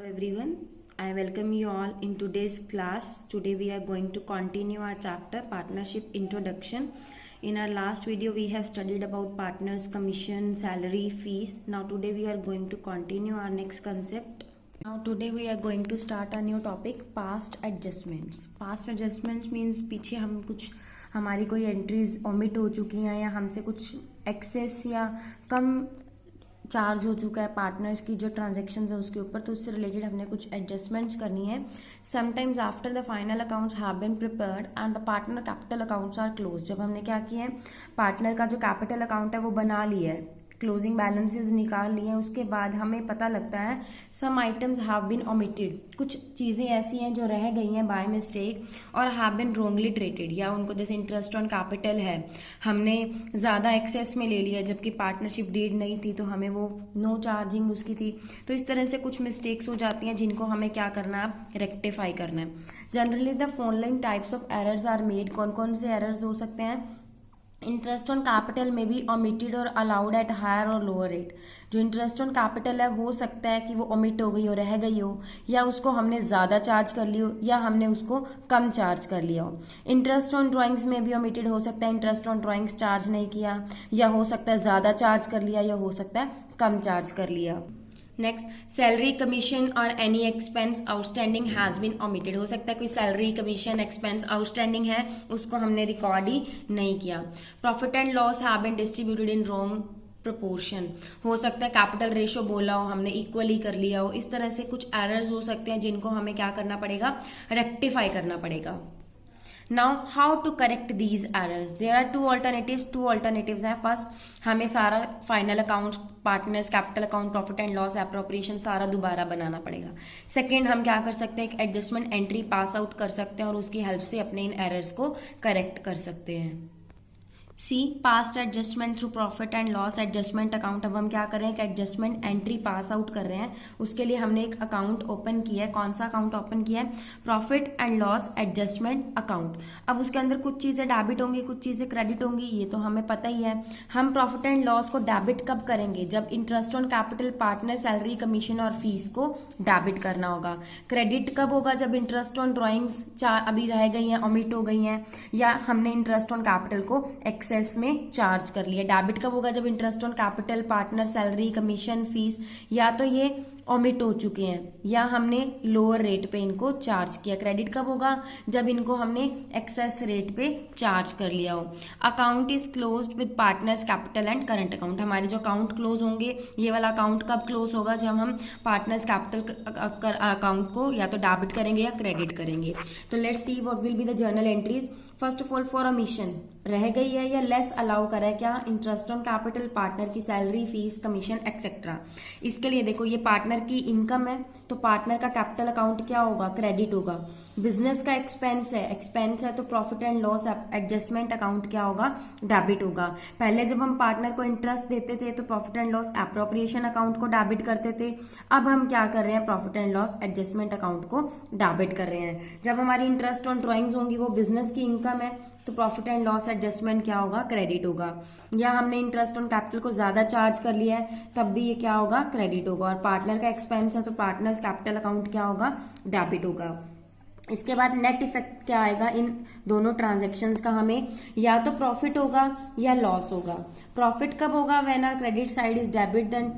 Hello everyone, I welcome you all in today's class. Today we are going to continue our chapter Partnership Introduction. In our last video we have studied about partners, commission, salary, fees. Now today we are going to continue our next concept. Now today we are going to start a new topic, past adjustments. Past adjustments means पीछे हम कुछ हमारी कोई entries omit हो चुकी हैं या हमसे कुछ एक्सेस या कम चार्ज हो चुका है पार्टनर्स की जो ट्रांजेक्शन है उसके ऊपर, तो उससे रिलेटेड हमने कुछ एडजस्टमेंट्स करनी है. Sometimes after the final accounts have been prepared and the partner capital accounts are close. जब हमने क्या किया है, पार्टनर का जो कैपिटल अकाउंट है वो बना लिया है, क्लोजिंग बैलेंसेस निकाल लिए हैं, उसके बाद हमें पता लगता है some items have been omitted. कुछ चीज़ें ऐसी हैं जो रह गई हैं बाय मिस्टेक और हैव बीन रोंगली ट्रेटेड, या उनको जैसे इंटरेस्ट ऑन कैपिटल है हमने ज़्यादा एक्सेस में ले लिया जबकि पार्टनरशिप डीड नहीं थी तो हमें वो नो चार्जिंग उसकी थी. तो इस तरह से कुछ मिस्टेक्स हो जाती हैं जिनको हमें क्या करना है, रेक्टिफाई करना है. Generally the following types of errors are made. कौन कौन से एरर्स हो सकते हैं? इंटरेस्ट ऑन कैपिटल में भी ओमिटेड और अलाउड एट हायर और लोअर रेट. जो इंटरेस्ट ऑन कैपिटल है हो सकता है कि वो ओमिट हो गई हो, रह गई हो, या उसको हमने ज़्यादा चार्ज कर लिया हो या हमने उसको कम चार्ज कर लिया हो. इंटरेस्ट ऑन ड्राइंग्स में भी ओमिटेड हो सकता है, इंटरेस्ट ऑन ड्राइंग्स चार्ज नहीं किया, या हो सकता है ज़्यादा चार्ज कर लिया या हो सकता है कम चार्ज कर लिया. नेक्स्ट, सैलरी कमीशन और any expense outstanding has been omitted. हो सकता है कोई सैलरी कमीशन एक्सपेंस आउटस्टैंडिंग है, उसको हमने रिकॉर्ड ही नहीं किया. Profit and loss have been distributed in wrong proportion. हो सकता है कैपिटल रेशो बोला हो, हमने इक्वली कर लिया हो. इस तरह से कुछ एरर्स हो सकते हैं जिनको हमें क्या करना पड़ेगा, रेक्टिफाई करना पड़ेगा. Now how to correct these errors? There are two alternatives हैं. फर्स्ट, हमें सारा final account, partners capital account, profit and loss, appropriation सारा दोबारा बनाना पड़ेगा. सेकेंड, हम क्या कर सकते हैं, एक एडजस्टमेंट एंट्री पास आउट कर सकते हैं और उसकी हेल्प से अपने इन एरर्स को करेक्ट कर सकते हैं. See, past adjustment through profit and loss adjustment account. अब हम क्या कर रहे हैं, एक एडजस्टमेंट एंट्री पास आउट कर रहे हैं. उसके लिए हमने एक अकाउंट ओपन किया है. कौन सा अकाउंट ओपन किया है? Profit and loss adjustment account. अब उसके अंदर कुछ चीजें डेबिट होंगी, कुछ चीजें क्रेडिट होंगी, ये तो हमें पता ही है. हम प्रॉफिट एंड लॉस को डेबिट कब करेंगे? जब interest on capital, partner, salary, commission और फीस को डेबिट करना होगा. क्रेडिट कब होगा? जब इंटरेस्ट ऑन ड्रॉइंग्स अभी रह गई हैं, ओमिट हो गई हैं, या हमने इंटरेस्ट ऑन कैपिटल को एक्सेस में चार्ज कर लिया. डेबिट कब होगा? जब interest on capital, partner, salary, commission, fees या तो ये ओमिट हो चुके हैं या हमने लोअर रेट पे इनको चार्ज किया. क्रेडिट कब होगा? जब इनको हमने एक्सेस रेट पे चार्ज कर लिया हो. Account is closed with partners capital and current account. हमारे जो अकाउंट क्लोज होंगे, ये वाला अकाउंट कब क्लोज होगा? जब हम पार्टनर्स कैपिटल अकाउंट को या तो डेबिट करेंगे या क्रेडिट करेंगे. तो let's see what will be the journal entries. First of all, for omission, रह गई है या लेस अलाउ करा है क्या? इंटरेस्ट ऑन कैपिटल, पार्टनर की सैलरी, फीस, कमीशन एक्सेट्रा. इसके लिए देखो, ये पार्टनर की इनकम है तो पार्टनर का कैपिटल अकाउंट क्या होगा? क्रेडिट होगा. बिजनेस का एक्सपेंस है तो profit and loss adjustment account क्या होगा? डेबिट होगा. पहले जब हम पार्टनर को इंटरेस्ट देते थे तो profit and loss appropriation account को डेबिट करते थे. अब हम क्या कर रहे हैं? Profit and loss adjustment account को डेबिट कर रहे हैं. जब हमारी इंटरेस्ट ऑन ड्रॉइंग्स होंगी, वो बिजनेस की इनकम है तो प्रॉफिट एंड लॉस एडजस्टमेंट क्या होगा? क्रेडिट होगा. या हमने इंटरेस्ट ऑन कैपिटल को ज्यादा चार्ज कर लिया है तब भी ये क्या होगा? क्रेडिट होगा. और पार्टनर का एक्सपेंस है तो पार्टनर्स कैपिटल अकाउंट क्या होगा? डेबिट होगा. इसके बाद नेट इफेक्ट क्या आएगा इन दोनों ट्रांजेक्शन्स का? हमें या तो प्रॉफिट होगा या लॉस होगा. प्रॉफिट कब होगा? When our credit side is debit than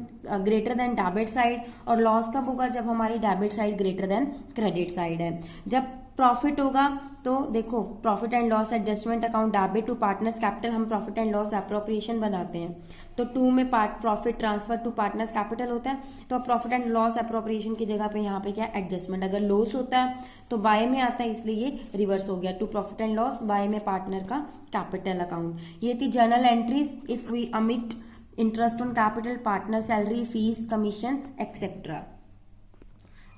greater than debit side. और लॉस कब होगा? जब हमारी debit side greater than credit side है. जब प्रॉफिट होगा तो देखो, profit and loss adjustment account debit to partners capital, हम प्रॉफिट एंड लॉस एप्रोप्रिएशन बनाते हैं तो 2 में profit transfer to partners capital होता है. तो प्रॉफिट एंड लॉस एप्रोप्रिएशन की जगह पे यहाँ पे क्या? एडजस्टमेंट. अगर लॉस होता है तो बाय में आता है, इसलिए ये रिवर्स हो गया. To profit and loss, by में पार्टनर का कैपिटल अकाउंट. ये थी journal entries if we omit interest on capital, partner, salary, fees, commission etcetera.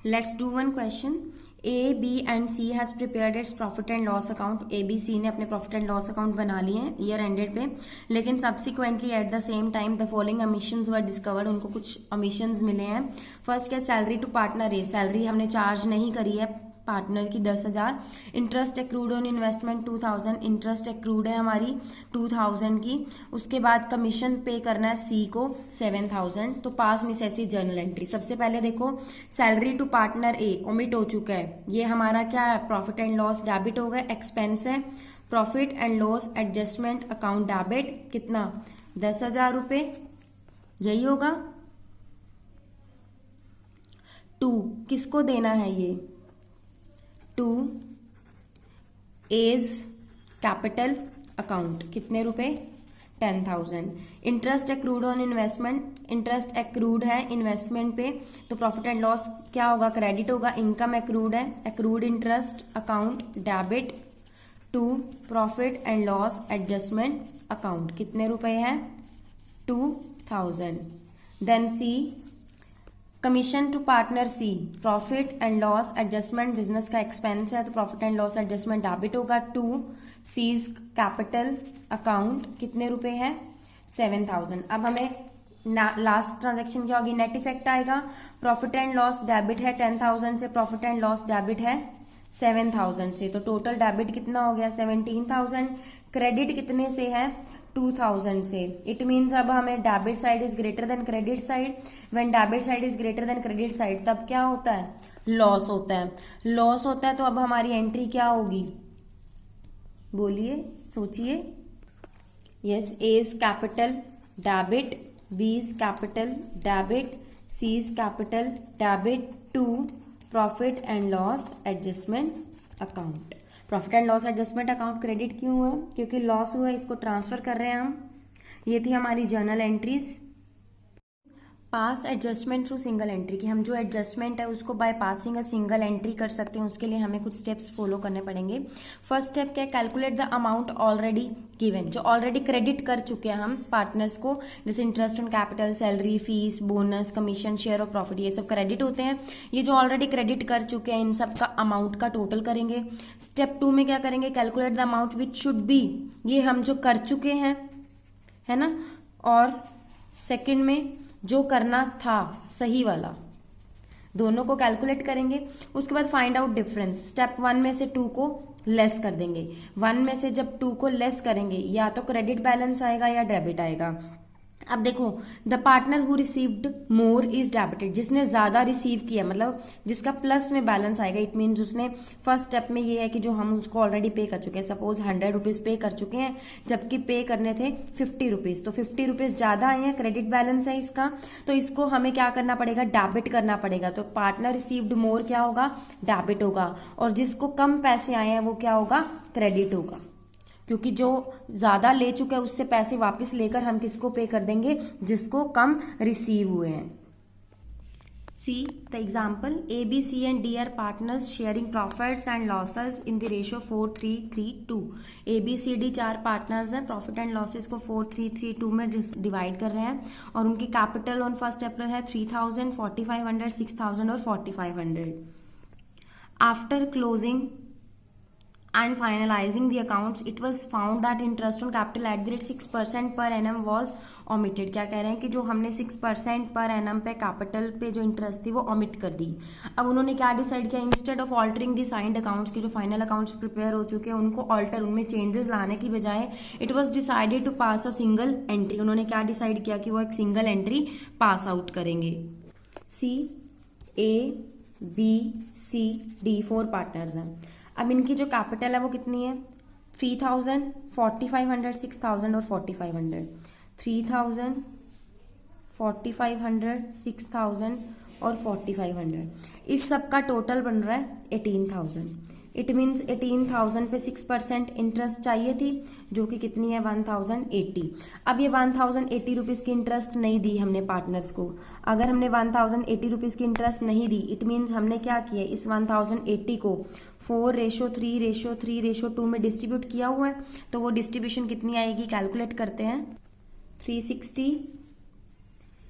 Let's do one question. A, B and C has prepared its profit and loss account. A, B, C ने अपने profit and loss account बना लिए हैं year ended पे, लेकिन subsequently at the same time the following omissions were discovered. उनको कुछ omissions मिले हैं. फर्स्ट क्या? Salary to partner A. Salary हमने चार्ज नहीं करी है पार्टनर की 10,000, interest accrued on investment 2,000, interest accrued है हमारी 2,000 की। उसके बाद कमीशन पे करना है सी को 7,000। तो पास नेसेसरी जर्नल एंट्री। सबसे पहले देखो salary to partner A omit हो चुका है, ये हमारा क्या है, प्रॉफिट एंड लॉस डेबिट हो गया। एक्सपेंस है profit and loss adjustment account debit, कितना 10,000 रुपये, यही होगा। 2 किसको देना है, ये 2 एज कैपिटल अकाउंट, कितने रुपए 10,000। Interest accrued on investment, interest accrued है इन्वेस्टमेंट पे, तो प्रॉफिट एंड लॉस क्या होगा, क्रेडिट होगा। इनकम एक्रूड है, accrued interest account debit to profit and loss adjustment account, कितने रुपए है 2,000। Then C commission to partner C, profit and loss adjustment business का एक्सपेंस है, तो profit and loss adjustment debit होगा टू सीज कैपिटल अकाउंट, कितने रुपए है 7,000। अब हमें लास्ट ट्रांजेक्शन क्या होगी, नेट इफेक्ट आएगा। प्रॉफिट एंड लॉस डेबिट है 10,000 से, प्रॉफिट एंड लॉस डेबिट है 7,000 से, तो टोटल डेबिट कितना हो गया 17,000। क्रेडिट कितने से है 2,000 से। इट मीन्स अब हमें debit side is greater than credit side. When debit side is greater than credit side तब क्या होता है, लॉस होता है। लॉस होता है तो अब हमारी एंट्री क्या होगी, बोलिए सोचिए। Yes, A is capital debit, B is capital debit, C is capital debit to profit and loss adjustment account. Profit and loss adjustment account credit क्यों हुआ, क्योंकि लॉस हुआ, इसको ट्रांसफर कर रहे हैं हम। ये थी हमारी जर्नल एंट्रीज। पास एडजस्टमेंट थ्रू सिंगल एंट्री की, हम जो एडजस्टमेंट है उसको bye passing a single entry कर सकते हैं। उसके लिए हमें कुछ स्टेप्स फॉलो करने पड़ेंगे। फर्स्ट स्टेप क्या है, calculate the amount already given, जो ऑलरेडी क्रेडिट कर चुके हैं हम पार्टनर्स को, जैसे interest on capital, salary, fees, bonus, commission, share of profit, ये सब क्रेडिट होते हैं। ये जो ऑलरेडी क्रेडिट कर चुके हैं इन सब का अमाउंट का टोटल करेंगे। स्टेप 2 में क्या करेंगे, calculate the amount which should be, ये हम जो कर चुके हैं है ना, और सेकेंड में जो करना था सही वाला, दोनों को कैलकुलेट करेंगे। उसके बाद फाइंड आउट डिफरेंस। स्टेप 1 में से 2 को लेस कर देंगे। 1 में से जब 2 को लेस करेंगे या तो क्रेडिट बैलेंस आएगा या डेबिट आएगा। अब देखो, the partner who received more is debited, जिसने ज्यादा रिसीव किया, मतलब जिसका प्लस में बैलेंस आएगा। इट मीन्स उसने फर्स्ट स्टेप में ये है कि जो हम उसको ऑलरेडी पे कर चुके हैं, सपोज 100 रुपीज पे कर चुके हैं, जबकि पे करने थे 50 रुपीज, तो 50 रुपीज ज्यादा आए हैं, क्रेडिट बैलेंस है इसका, तो इसको हमें क्या करना पड़ेगा, डेबिट करना पड़ेगा। तो पार्टनर रिसीव्ड मोर क्या होगा, डेबिट होगा, और जिसको कम पैसे आए हैं वो क्या होगा, क्रेडिट होगा, क्योंकि जो ज्यादा ले चुका है उससे पैसे वापस लेकर हम किसको पे कर देंगे, जिसको कम रिसीव हुए हैं। See the example, A B C and D are partners sharing profits and losses in the ratio 4:3:3:2। A B C D 4 partners हैं, प्रॉफिट एंड लॉसेस को 4:3:3:2 में डिवाइड कर रहे हैं, और उनकी कैपिटल ऑन 1 अप्रैल है 3,000, 4,500, 6,000 और 4,500। After closing and finalizing the accounts, it was found that interest on capital at the rate 6% per annum was omitted। क्या कह रहे हैं कि जो हमने 6% पर annum पे कैपिटल पे जो इंटरेस्ट थी वो ओमिट कर दी। अब उन्होंने क्या डिसाइड किया, instead of altering the signed accounts, की जो फाइनल अकाउंट्स प्रिपेयर हो चुके हैं उनको ऑल्टर, उनमें चेंजेस लाने की बजाय it was decided to pass a single entry. उन्होंने क्या डिसाइड किया कि वो एक सिंगल एंट्री पास आउट करेंगे। See A B C D 4 partners हैं। अब इनकी जो कैपिटल है वो कितनी है, 3,000, 4,500, 6,000 और 4,500। 3,000, 4,500, 6,000 और 4,500, इस सब का टोटल बन रहा है 18,000। इट मीन्स 18,000 पे 6% इंटरेस्ट चाहिए थी, जो कि कितनी है 1,080। अब ये 1,080 रुपीज की इंटरेस्ट नहीं दी हमने पार्टनर्स को। अगर हमने 1,080 रुपीज की इंटरेस्ट नहीं दी, इट मीन्स हमने क्या किया, इस 1,080 को 4:3:3:2 में डिस्ट्रीब्यूट किया हुआ है। तो वो डिस्ट्रीब्यूशन कितनी आएगी, कैलकुलेट करते हैं। 360,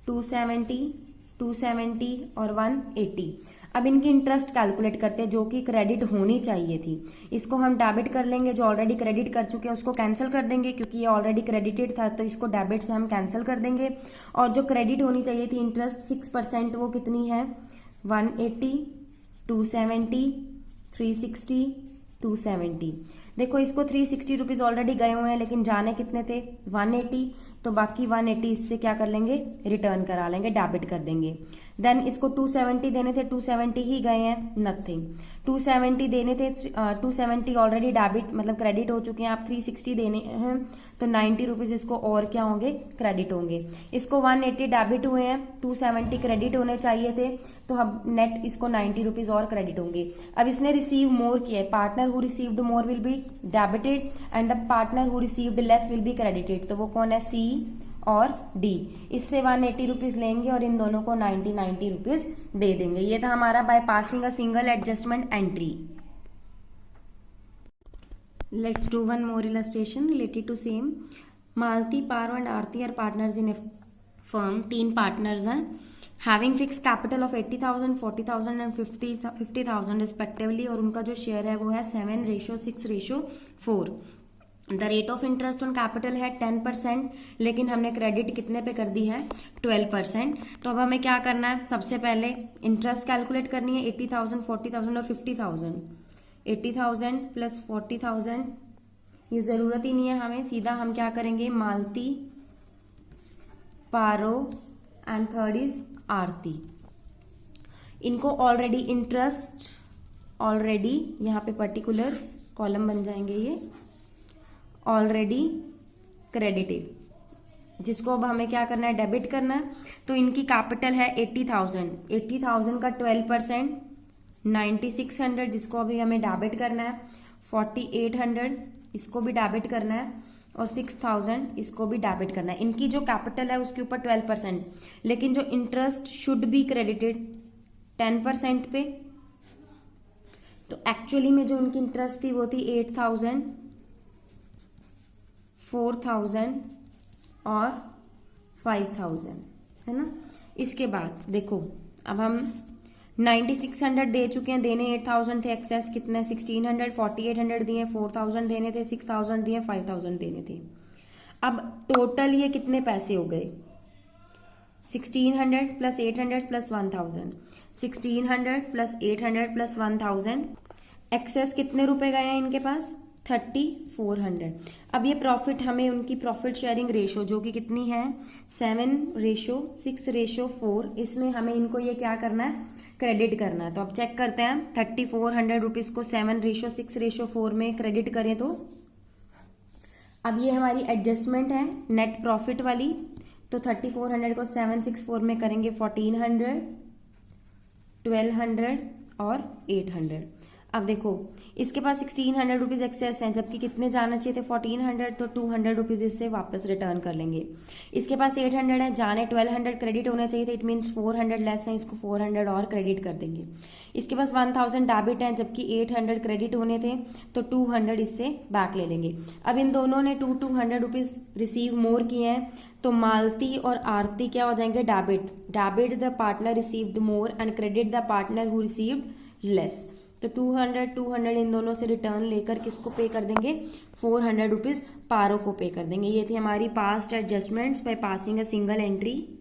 270, 270 और 180। अब इनकी इंटरेस्ट कैलकुलेट करते हैं, जो कि क्रेडिट होनी चाहिए थी। इसको हम डेबिट कर लेंगे, जो ऑलरेडी क्रेडिट कर चुके हैं उसको कैंसिल कर देंगे, क्योंकि ये ऑलरेडी क्रेडिटेड था, तो इसको डेबिट से हम कैंसिल कर देंगे। और जो क्रेडिट होनी चाहिए थी इंटरेस्ट 6%, वो कितनी है 180, 270, 360, 270। देखो इसको 360 रुपीज ऑलरेडी गए हुए हैं, लेकिन जाने कितने थे 180, तो बाकी 180 इससे क्या कर लेंगे, रिटर्न करा लेंगे, डेबिट कर देंगे। देन इसको 270 देने थे, 270 ही गए हैं, नथिंग। 270 देने थे, 270 ऑलरेडी डेबिट मतलब क्रेडिट हो चुके हैं। आप 360 देने हैं तो 90 रुपीज इसको और क्या होंगे, क्रेडिट होंगे। इसको 180 डेबिट हुए हैं, 270 क्रेडिट होने चाहिए थे, तो अब नेट इसको 90 रुपीज और क्रेडिट होंगे। अब इसने रिसीव मोर किया है, partner who received more will be debited and the partner who received less will be credited. तो वो कौन है, सी और डी। इससे 180 रुपीज लेंगे और इन दोनों को 90 रुपीज दे देंगे। ये था हमारा by passing a single adjustment entry. Let's do one more illustration related to same. Malati, Paro and Aarti are partners in a firm. 3 partners हैं, having fix capital of 80,000, 40,000 and 50,000 respectively, और उनका जो शेयर है वो है 7:6:4। The rate of interest on capital है 10%, लेकिन हमने क्रेडिट कितने पे कर दी है, 12%। तो अब हमें क्या करना है, सबसे पहले इंटरेस्ट कैलकुलेट करनी है, 80,000, 40,000 और 50,000। 80,000 प्लस 40,000, ये जरूरत ही नहीं है हमें, सीधा हम क्या करेंगे, मालती, पारो एंड थर्ड इज आरती। इनको ऑलरेडी इंटरेस्ट, ऑलरेडी यहाँ पे पर्टिकुलर्स कॉलम बन जाएंगे, ये ऑलरेडी क्रेडिटेड, जिसको अब हमें क्या करना है, डेबिट करना है। तो इनकी कैपिटल है 80,000, 80,000 का 12% 9600, जिसको अभी हमें डेबिट करना है। 4800 इसको भी डेबिट करना है, और 6000 इसको भी डेबिट करना है। इनकी जो कैपिटल है उसके ऊपर 12%, लेकिन जो इंटरेस्ट शुड बी क्रेडिटेड 10% पे। तो एक्चुअली में जो उनकी इंटरेस्ट थी वो थी 8,000, 4,000 और 5,000, है ना। इसके बाद देखो, अब हम 9600 दे चुके हैं, देने 8,000 थे, एक्सेस कितने 1600, 4800 दिए, 4,000 देने थे, 6,000 दिए, 5,000 देने थे। अब टोटल ये कितने पैसे हो गए, 1600 plus 800 plus 1,000, 1600 plus 800 plus 1,000। Excess कितने रुपए गए हैं इनके पास, 3,400। अब ये प्रॉफिट हमें उनकी प्रॉफिट शेयरिंग रेशो जो कि कितनी है 7:6:4, इसमें हमें इनको ये क्या करना है, क्रेडिट करना है। तो अब चेक करते हैं, 3,400 रुपीज को 7:6:4 में क्रेडिट करें तो अब ये हमारी एडजस्टमेंट है नेट प्रॉफिट वाली। तो 3,400 को 7/6:4 में करेंगे 1,400, 1,200 और 800। अब देखो इसके पास 1,600 रुपीज एक्सेस हैं, जबकि कितने जाना चाहिए थे 1,400, तो 200 रुपीज इससे वापस रिटर्न कर लेंगे। इसके पास 800 है, जाने 1,200 क्रेडिट होना चाहिए थे, इट मीन्स 400 लेस है, इसको 400 और क्रेडिट कर देंगे। इसके पास 1,000 डेबिट है, जबकि 800 क्रेडिट होने थे, तो 200 इससे बैक ले लेंगे। अब इन दोनों ने 200 रुपीज रिसीव मोर किए हैं, तो मालती और आरती क्या हो जाएंगे, debit the partner received more and credit the partner who received less. तो 200 इन दोनों से रिटर्न लेकर किसको पे कर देंगे, 400 रुपीज पारो को पे कर देंगे। ये थी हमारी past adjustments bye passing a single entry.